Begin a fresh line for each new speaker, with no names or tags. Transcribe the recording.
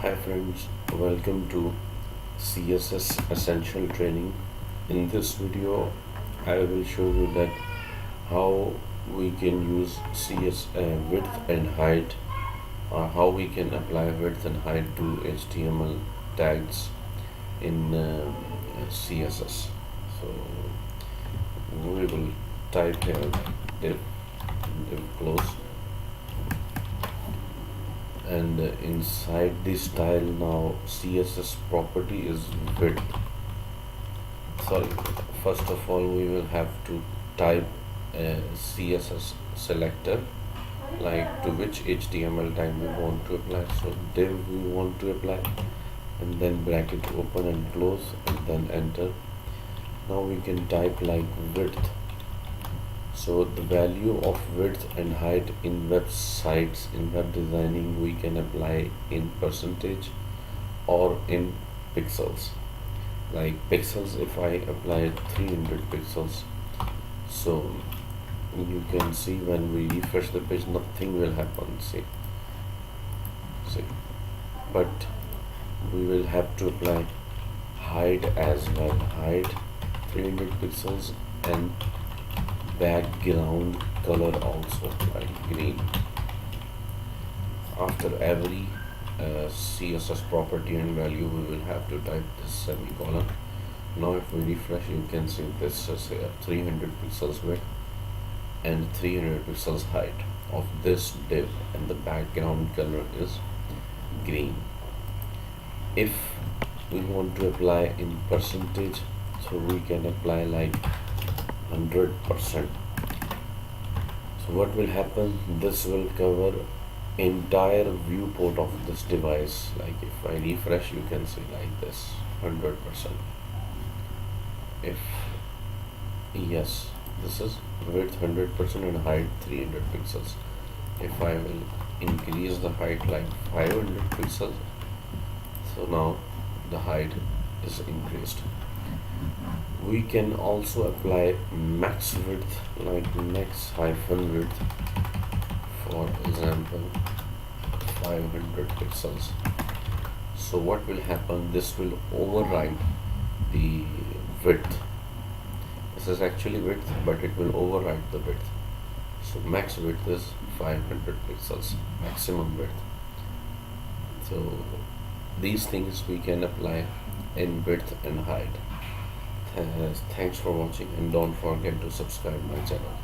Hi friends, welcome to CSS Essential Training. In this video, I will show you that how we can use width and height, or how we can apply width and height to HTML tags in CSS. So we will type here div close, and inside this style now CSS property is width. Sorry, first of all we will have to type a CSS selector, like to which HTML tag we want to apply. So div we want to apply, and then bracket open and close, and then enter. Now we can type like width. So the value of width and height in websites, in web designing, we can apply in percentage or in pixels. Like pixels, if I apply 300 pixels, so you can see when we refresh the page, nothing will happen. See, but we will have to apply height as well. Height 300 pixels, and background color also, like green. After every CSS property and value, we will have to type this semicolon. Now if we refresh, you can see this is 300 pixels width and 300 pixels height of this div, and the background color is green. If we want to apply in percentage, so we can apply like 100%. So what will happen, this will cover entire viewport of this device. Like if I refresh, you can see like this 100%. If yes, this is width 100% and height 300 pixels. If I will increase the height like 500 pixels, so now the height is increased. We can also apply max width, like max hyphen width, for example 500 pixels. So what will happen, this will override the width. This is actually width, but it will override the width. So max width is 500 pixels, maximum width. So these things we can apply in width and height. Thanks for watching, and don't forget to subscribe my channel.